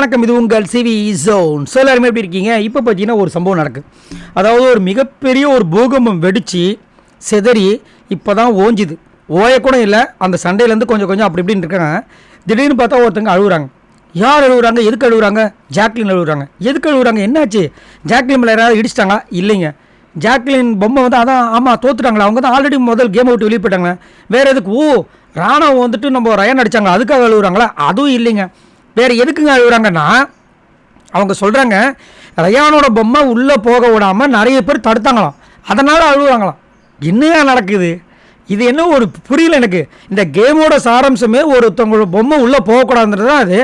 வணக்கம். இது உங்கள் சிவி ஜோன். ஸோ எல்லாருமே எப்படி இருக்கீங்க? இப்போ பார்த்தீங்கன்னா ஒரு சம்பவம் நடக்குது. அதாவது ஒரு மிகப்பெரிய ஒரு பூகம்பம் வெடித்து செதறி இப்போ தான் ஓஞ்சுது. ஓயக்கூட இல்லை. அந்த சண்டையிலேருந்து கொஞ்சம் கொஞ்சம் அப்படி இப்படின்னு இருக்காங்க. திடீர்னு பார்த்தா ஒருத்தங்க அழுகுறாங்க. யார் அழுகுறாங்க? எதுக்கு அழுகுறாங்க? ஜாக்லின் அழுகுறாங்க. எதுக்கு அழுகுறாங்க? என்னாச்சு? ஜாக்லின் மேலே யாராவது இடிச்சிட்டாங்களா? இல்லைங்க. ஜாக்லின் பொம்மை வந்து அதான் ஆமாம் தோத்துட்டாங்களா? அவங்க தான் ஆல்ரெடி முதல் கேமை விட்டு வெளியே போயிட்டாங்க. வேறு எதுக்கு? ராணவ வந்துட்டு நம்ம ரயான் அடித்தாங்க, அதுக்காக அழுகுறாங்களா? அதுவும் இல்லைங்க. வேறு எதுக்குங்க அழுகுறாங்கன்னா, அவங்க சொல்கிறாங்க ரயானோட பொம்மை உள்ளே போக விடாமல் நிறைய பேர் தடுத்தாங்களாம், அதனால் அழுகுறாங்களாம். என்னையா நடக்குது? இது என்ன ஒரு புரியல எனக்கு. இந்த கேமோட சாராம்சமே ஒருத்தவங்களோட பொம்மை உள்ளே போகக்கூடாதுன்றது தான். அது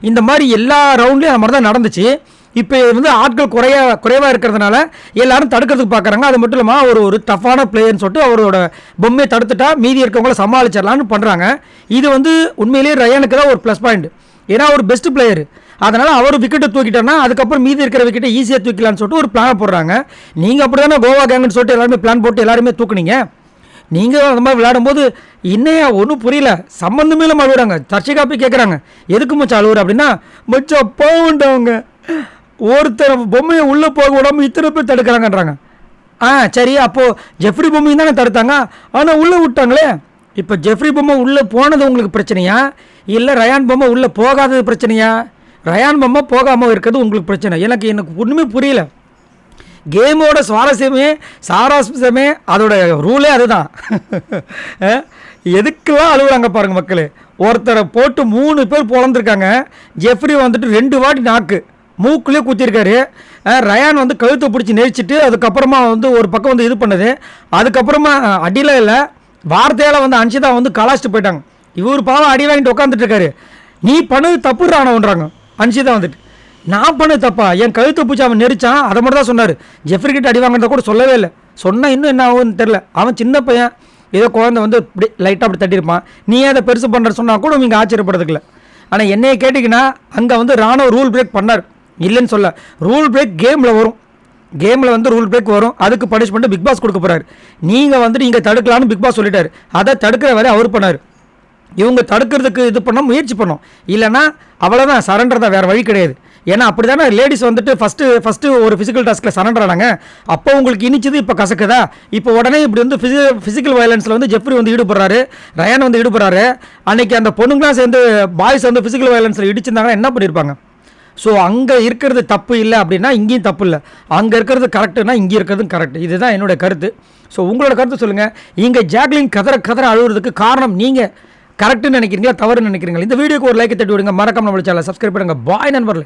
இந்த மாதிரி எல்லா ரவுண்ட்லேயும் அந்த மாதிரி தான் நடந்துச்சு. இப்போ வந்து ஆட்கள் குறைவாக இருக்கிறதுனால எல்லாரும் தடுக்கிறதுக்கு பார்க்குறாங்க. அது மட்டும் இல்லாமல் ஒரு டஃப்பான பிளேயர்னு சொல்லிட்டு அவரோட பொம்மையை தடுத்துட்டா மீதி இருக்கவங்கள சமாளிச்சிடலான்னு பண்ணுறாங்க. இது வந்து உண்மையிலேயே ரயானுக்கு தான் ஒரு ப்ளஸ் பாயிண்ட். ஏன்னா ஒரு பெஸ்ட் பிளேயர், அதனால் அவர் விக்கெட்டை தூக்கிட்டோன்னா அதுக்கப்புறம் மீதி இருக்கிற விக்கெட்டை ஈஸியாக தூக்கலான்னு சொல்லிட்டு ஒரு பிளானை போடுறாங்க. நீங்கள் அப்படி தானே கோவா கேங்குன்னு சொல்லிட்டு எல்லாருமே பிளான் போட்டு எல்லாருமே தூக்குனீங்க. நீங்கள் அந்த மாதிரி விளையாடும்போது இன்னையா ஒன்றும் புரியல, சம்மந்தமே இல்லாமல் அழுகுறாங்க. சர்ச்சை காப்பி கேட்குறாங்க, எதுக்கு மச்சா அழுகுற அப்படின்னா, மச்சா போகண்டவங்க ஒருத்தர் பொம்மையை உள்ளே போக விடாமல் இத்தனை பேர் தடுக்கிறாங்கன்றாங்க. சரி, அப்போது ஜெஃப்ரி பொம்மையும் தானே தடுத்தாங்க, ஆனால் உள்ளே விட்டாங்களே. இப்போ ஜெஃப்ரி பொம்மை உள்ளே போனது உங்களுக்கு பிரச்சனையா, இல்லை ரயான் பொம்மை உள்ளே போகாதது பிரச்சனையா? ரயான் பொம்மை போகாமல் இருக்கிறது உங்களுக்கு பிரச்சனை. எனக்கு ஒன்றுமே புரியல. கேமோட சாராம்சமே அதோட ரூலே அதுதான். எதுக்கெல்லாம் அழுகுறாங்க பாருங்கள் மக்கள். ஒருத்தரை போட்டு 3 பேர் பொழந்திருக்காங்க. ஜெஃப்ரி வந்துட்டு 2 வாட்டி நாக்கு மூக்குலேயே குத்திருக்காரு. ரயான் வந்து கழுத்தை பிடிச்சி நெரிச்சிட்டு அதுக்கப்புறமா வந்து ஒரு பக்கம் வந்து இது பண்ணுது. அதுக்கப்புறமா அடியில் இல்லை வார்த்தையால் வந்து அன்ஷிதா வந்து கலாச்சிட்டு போயிட்டாங்க. இவர் பாவம் அடி வாங்கிட்டு உட்காந்துட்டு இருக்காரு. நீ பண்ணது தப்பு ராணவன்றாங்க. அன்ஷிதா வந்துட்டு நான் பண்ணது தப்பா? என் கழுத்தை பிடிச்சி அவன் நெரிச்சான், அதை மட்டும் தான் சொன்னார். ஜெஃப்ரி கிட்ட அடி வாங்கினத கூட சொல்லவே இல்லை. சொன்னால் இன்னும் என்ன ஆகும்னு தெரில. அவன் சின்ன பையன், ஏதோ குழந்தை வந்து இப்படி லைட்டாக அப்படி தட்டியிருப்பான். நீ அதை பெருசு பண்ணுற சொன்னால் கூட நீங்கள் ஆச்சரியப்படுறதுக்குல. ஆனால் என்னையை கேட்டிங்கன்னா அங்கே வந்து ராணுவ ரூல் பிரேக் பண்ணார், இல்லைன்னு சொல்ல. ரூல் பிரேக் கேமில் வரும். கேமில் வந்து ரூல் பிரேக் வரும். அதுக்கு பனிஷ்மெண்ட்டு பிக் பாஸ் கொடுக்க போகிறார். நீங்கள் வந்துட்டு இங்கே தடுக்கலான்னு பிக் பாஸ் சொல்லிட்டார். அதை தடுக்கிற வேலையை அவர் பண்ணார். இவங்க தடுக்கிறதுக்கு இது பண்ண முயற்சி பண்ணோம். இல்லைன்னா அவ்வளோதான், சரண்டர் தான், வேறு வழி கிடையாது. ஏன்னா அப்படி தானே லேடிஸ் வந்துட்டு ஃபஸ்ட்டு ஒரு ஃபிசிக்கல் டாஸ்கில் சரண்டர் ஆனாங்க. அப்போ உங்களுக்கு இனிச்சது இப்போ கசக்குதா? இப்போ உடனே இப்படி வந்து ஃபிசிக்கல் வயலன்ஸில் வந்து ஜெஃப்ரி வந்து ஈடுபடுறாரு, ரயான் வந்து ஈடுபடுறாரு. அன்றைக்கி அந்த பொண்ணுங்களாம் சேர்ந்து பாய்ஸ் வந்து ஃபிசிக்கல் வயலன்ஸில் இடிச்சிருந்தாங்கன்னா என்ன பண்ணியிருப்பாங்க? ஸோ அங்கே இருக்கிறது தப்பு இல்லை அப்படின்னா இங்கேயும் தப்பு இல்லை, அங்கே இருக்கிறது கரெக்டுனா இங்கே இருக்கிறதும் கரெக்ட். இதுதான் என்னோட கருத்து. ஸோ உங்களோட கருத்து சொல்லுங்கள். இங்கே ஜாக்லின் கதற அழுகிறதுக்கு காரணம் நீங்கள் கரெக்டுன்னு நினைக்கிறீங்களா, தவறுன்னு நினைக்கிறீங்களா? இந்த வீடியோக்கு ஒரு லைக் தட்டி விடுங்க. மறக்காம நம்ம சேனலை சப்ஸ்கிரைப் பண்ணுங்கள். பாய் நண்பர்களே.